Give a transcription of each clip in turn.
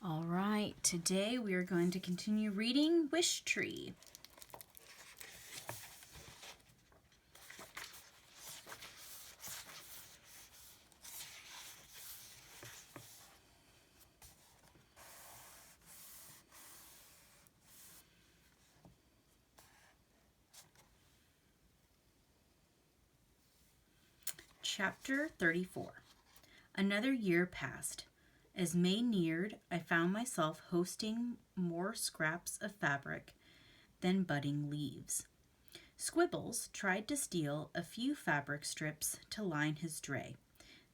All right, today we are going to continue reading Wishtree. Chapter 34. Another year passed. As May neared, I found myself hosting more scraps of fabric than budding leaves. Squibbles tried to steal a few fabric strips to line his dray,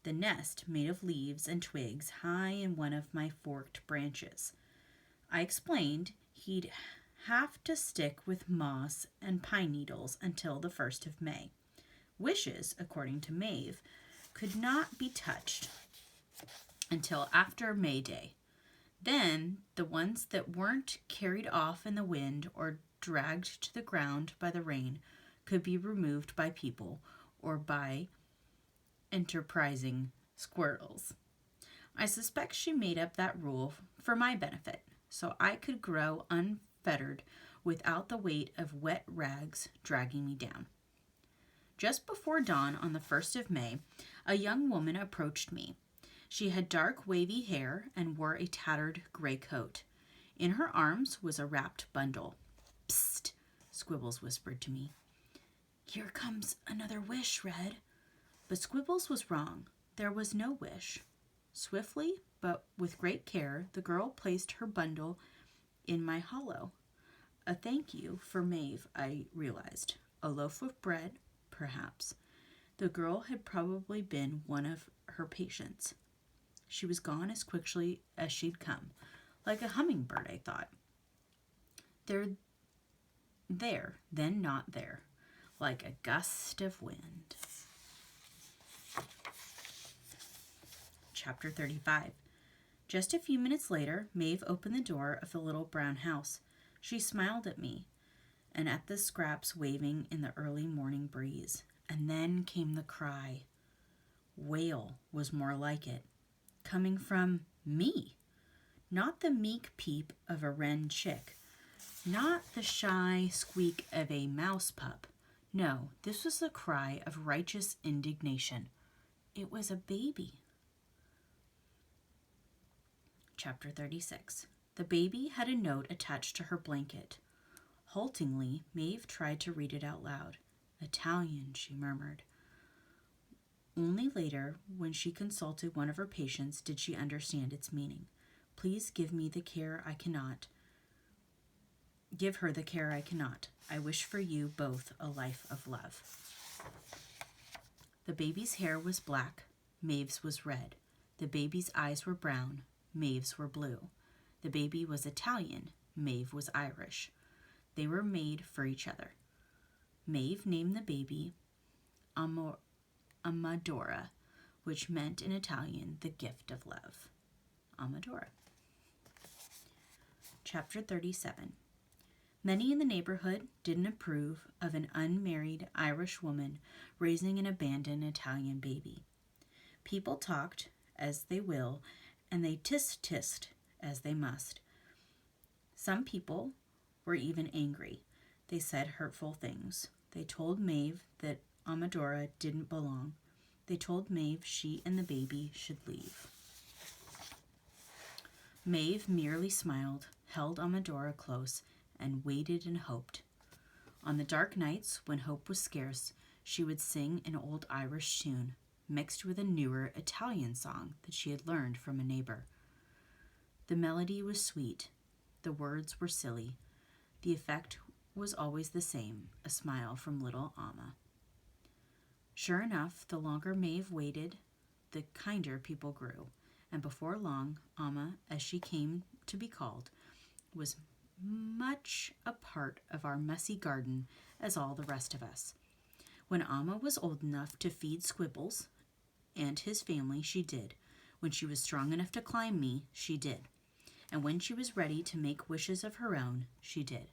the nest made of leaves and twigs high in one of my forked branches. I explained he'd have to stick with moss and pine needles until the 1st of May. Wishes, according to Maeve, could not be touched until after May Day. Then the ones that weren't carried off in the wind or dragged to the ground by the rain could be removed by people or by enterprising squirrels. I suspect she made up that rule for my benefit, so I could grow unfettered without the weight of wet rags dragging me down. Just before dawn on the 1st of May, a young woman approached me. She had dark, wavy hair and wore a tattered gray coat. In her arms was a wrapped bundle. "Psst," Squibbles whispered to me. "Here comes another wish, Red." But Squibbles was wrong. There was no wish. Swiftly, but with great care, the girl placed her bundle in my hollow. A thank you for Maeve, I realized. A loaf of bread, perhaps. The girl had probably been one of her patients. She was gone as quickly as she'd come, like a hummingbird, I thought. There, then not there, like a gust of wind. Chapter 35. Just a few minutes later, Maeve opened the door of the little brown house. She smiled at me and at the scraps waving in the early morning breeze. And then came the cry. Wail was more like it. Coming from me. Not the meek peep of a wren chick. Not the shy squeak of a mouse pup. No, this was the cry of righteous indignation. It was a baby. Chapter 36. The baby had a note attached to her blanket. Haltingly, Maeve tried to read it out loud. "Italian," she murmured. Only later, when she consulted one of her patients, did she understand its meaning. "Please give me the care I cannot. Give her the care I cannot. I wish for you both a life of love." The baby's hair was black. Maeve's was red. The baby's eyes were brown. Maeve's were blue. The baby was Italian. Maeve was Irish. They were made for each other. Maeve named the baby Amadora, which meant in Italian the gift of love. Amadora. Chapter 37. Many in the neighborhood didn't approve of an unmarried Irish woman raising an abandoned Italian baby. People talked as they will, and they tisk-tisked as they must. Some people were even angry. They said hurtful things. They told Maeve that Amadora didn't belong. They told Maeve she and the baby should leave. Maeve merely smiled, held Amadora close, and waited and hoped. On the dark nights, when hope was scarce, she would sing an old Irish tune, mixed with a newer Italian song that she had learned from a neighbor. The melody was sweet. The words were silly. The effect was always the same, a smile from little Amma. Sure enough, the longer Maeve waited, the kinder people grew, and before long, Amma, as she came to be called, was much a part of our messy garden as all the rest of us. When Amma was old enough to feed Squibbles and his family, she did. When she was strong enough to climb me, she did. And when she was ready to make wishes of her own, she did.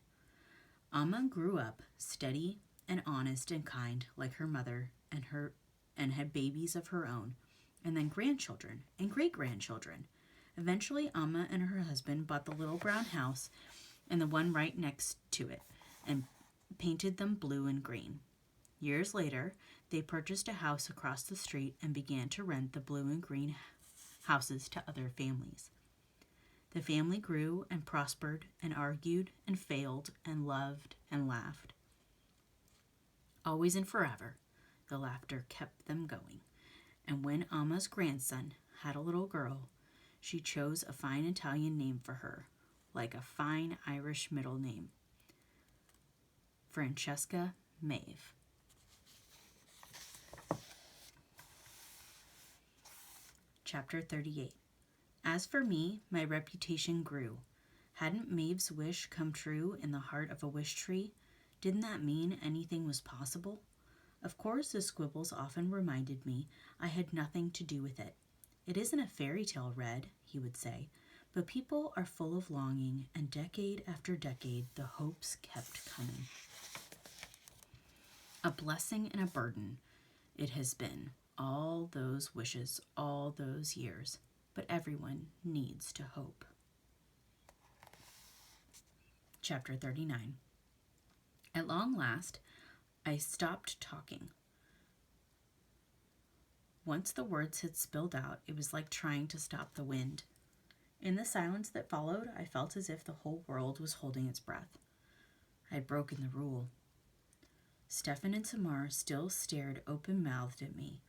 Amma grew up steady and honest and kind like her mother and had babies of her own, and then grandchildren and great-grandchildren. Eventually, Amma and her husband bought the little brown house and the one right next to it and painted them blue and green. Years later, they purchased a house across the street and began to rent the blue and green houses to other families. The family grew and prospered and argued and failed and loved and laughed. Always and forever, the laughter kept them going. And when Amma's grandson had a little girl, she chose a fine Italian name for her, like a fine Irish middle name, Francesca Maeve. Chapter 38. As for me, my reputation grew. Hadn't Maeve's wish come true in the heart of a wish tree? Didn't that mean anything was possible? Of course, the squibbles often reminded me I had nothing to do with it. It isn't a fairy tale, Red, he would say, but people are full of longing, and decade after decade, the hopes kept coming. A blessing and a burden it has been, all those wishes, all those years, but everyone needs to hope. Chapter 39. At long last, I stopped talking. Once the words had spilled out, it was like trying to stop the wind. In the silence that followed, I felt as if the whole world was holding its breath. I had broken the rule. Stefan and Samar still stared open-mouthed at me.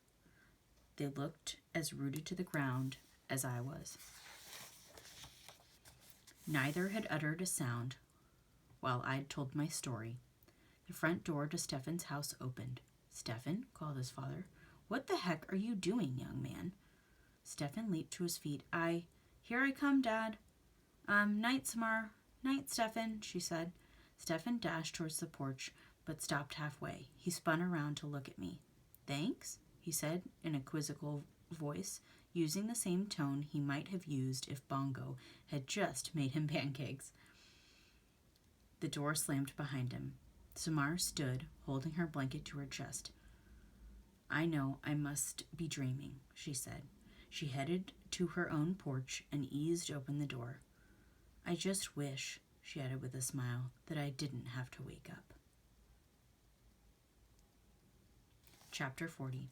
They looked as rooted to the ground as I was. Neither had uttered a sound while I'd told my story. The front door to Stefan's house opened. "Stefan," called his father. "What the heck are you doing, young man?" Stefan leaped to his feet. Here I come, Dad." Night, Samar." "Night, Stefan," she said. Stefan dashed towards the porch, but stopped halfway. He spun around to look at me. "Thanks?" he said in a quizzical voice, using the same tone he might have used if Bongo had just made him pancakes. The door slammed behind him. Samar stood, holding her blanket to her chest. "I know I must be dreaming," she said. She headed to her own porch and eased open the door. "I just wish," she added with a smile, "that I didn't have to wake up." Chapter 40.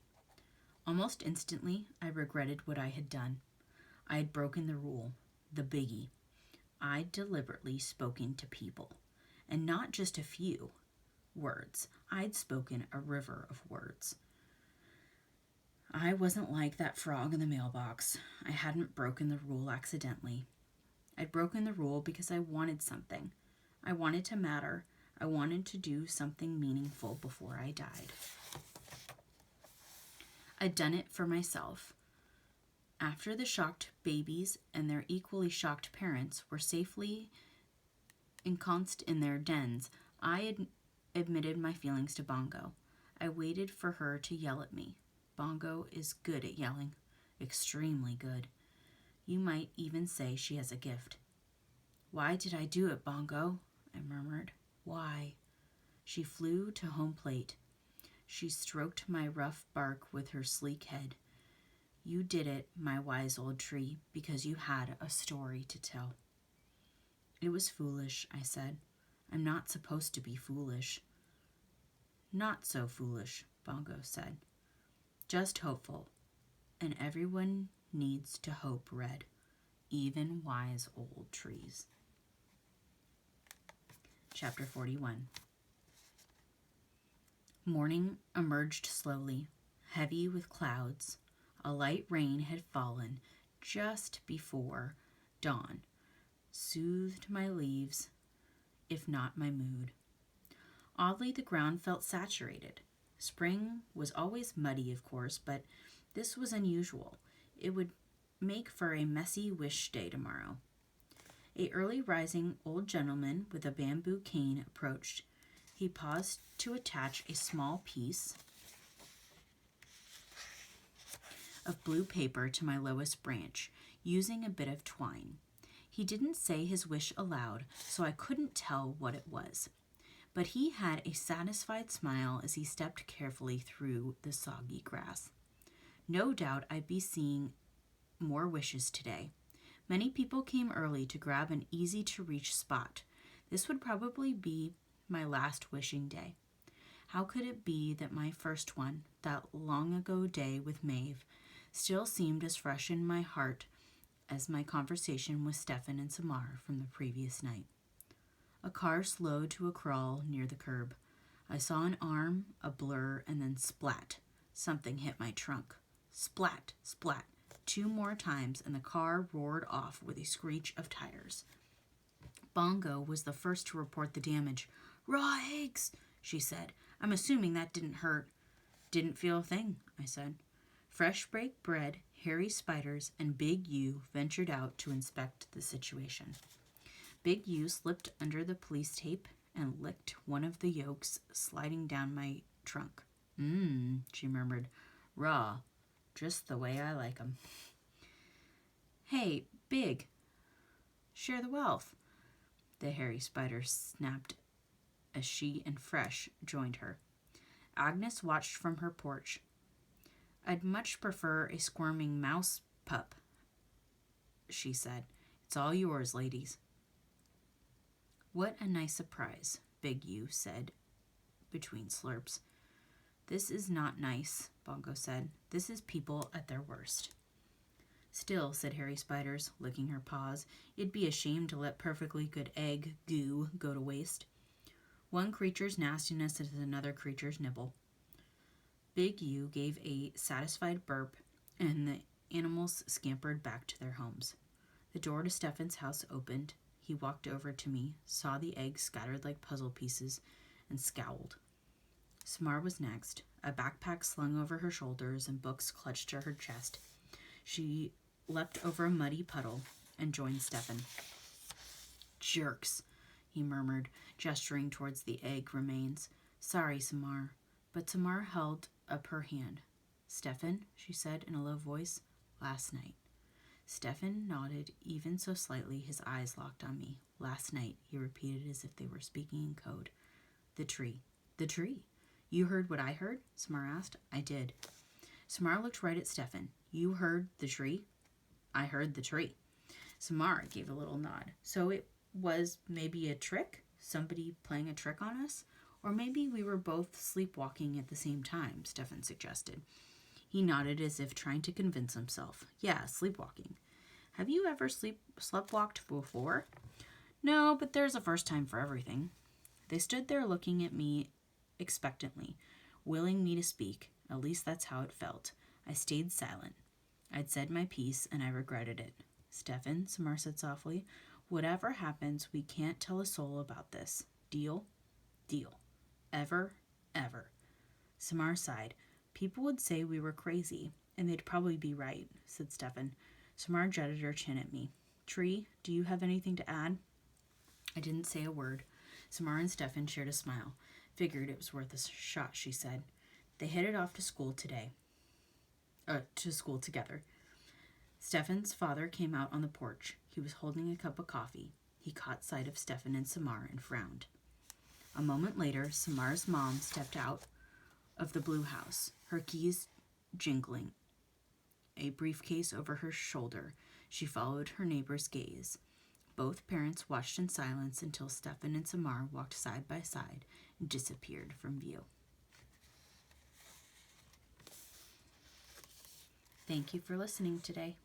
Almost instantly, I regretted what I had done. I had broken the rule, the biggie. I'd deliberately spoken to people, and not just a few words. I'd spoken a river of words. I wasn't like that frog in the mailbox. I hadn't broken the rule accidentally. I'd broken the rule because I wanted something. I wanted to matter. I wanted to do something meaningful before I died. I'd done it for myself. After the shocked babies and their equally shocked parents were safely ensconced in their dens, I admitted my feelings to Bongo. I waited for her to yell at me. Bongo is good at yelling, extremely good. You might even say she has a gift. "Why did I do it, Bongo?" I murmured. "Why?" She flew to home plate. She stroked my rough bark with her sleek head. "You did it, my wise old tree, because you had a story to tell." "It was foolish," I said. "I'm not supposed to be foolish." "Not so foolish," Bongo said. "Just hopeful. And everyone needs to hope, Red. Even wise old trees." Chapter 41. Morning emerged slowly, heavy with clouds. A light rain had fallen just before dawn, soothed my leaves, if not my mood. Oddly, the ground felt saturated. Spring was always muddy, of course, but this was unusual. It would make for a messy wish day tomorrow. A early rising old gentleman with a bamboo cane approached. He paused to attach a small piece of blue paper to my lowest branch, using a bit of twine. He didn't say his wish aloud, so I couldn't tell what it was. But he had a satisfied smile as he stepped carefully through the soggy grass. No doubt I'd be seeing more wishes today, Many people came early to grab an easy-to-reach spot. This would probably be my last wishing day. How could it be that my first one, that long-ago day with Maeve, still seemed as fresh in my heart as my conversation with Stefan and Samar from the previous night? A car slowed to a crawl near the curb. I saw an arm, a blur, and then splat. Something hit my trunk. Splat, splat. 2 more times, and the car roared off with a screech of tires. Bongo was the first to report the damage. "Raw eggs," she said. "I'm assuming that didn't hurt." "Didn't feel a thing," I said. Fresh baked bread, hairy spiders, and Big U ventured out to inspect the situation. Big U slipped under the police tape and licked one of the yolks sliding down my trunk. She murmured. "Raw, just the way I like 'em." "Hey, Big, share the wealth," the hairy spider snapped as she and Fresh joined her. Agnes watched from her porch. "I'd much prefer a squirming mouse pup," she said. "It's all yours, ladies." "What a nice surprise," Big U said between slurps. "This is not nice," Bongo said. "This is people at their worst." "Still," said Harry Spiders, licking her paws, "it'd be a shame to let perfectly good egg goo go to waste. One creature's nastiness is another creature's nibble." Big U gave a satisfied burp, and the animals scampered back to their homes. The door to Stefan's house opened. He walked over to me, saw the eggs scattered like puzzle pieces, and scowled. Samar was next, a backpack slung over her shoulders and books clutched to her chest. She leapt over a muddy puddle and joined Stefan. "Jerks," he murmured, gesturing towards the egg remains. "Sorry, Samar." But Samar held up her hand. "Stefan," she said in a low voice, "last night." Stefan nodded even so slightly, his eyes locked on me. "Last night," he repeated as if they were speaking in code. "The tree." "The tree? You heard what I heard?" Samar asked. "I did." Samar looked right at Stefan. "You heard the tree?" "I heard the tree." Samar gave a little nod. "So it was maybe a trick? Somebody playing a trick on us? Or maybe we were both sleepwalking at the same time," Stefan suggested. He nodded as if trying to convince himself. "Yeah, sleepwalking. Have you ever sleptwalked before?" "No, but there's a first time for everything." They stood there looking at me expectantly, willing me to speak. At least that's how it felt. I stayed silent. I'd said my piece, and I regretted it. "Stefan," Samar said softly, "whatever happens, we can't tell a soul about this. Deal?" "Deal. Ever, ever." Samar sighed. "People would say we were crazy, and they'd probably be right," said Stefan. Samar jutted her chin at me. "Tree, do you have anything to add?" I didn't say a word. Samar and Stefan shared a smile. "Figured it was worth a shot," she said. They headed off to school together. Stefan's father came out on the porch. He was holding a cup of coffee. He caught sight of Stefan and Samar and frowned. A moment later, Samar's mom stepped out of the blue house, her keys jingling, a briefcase over her shoulder. She followed her neighbor's gaze. Both parents watched in silence until Stefan and Samar walked side by side and disappeared from view. Thank you for listening today.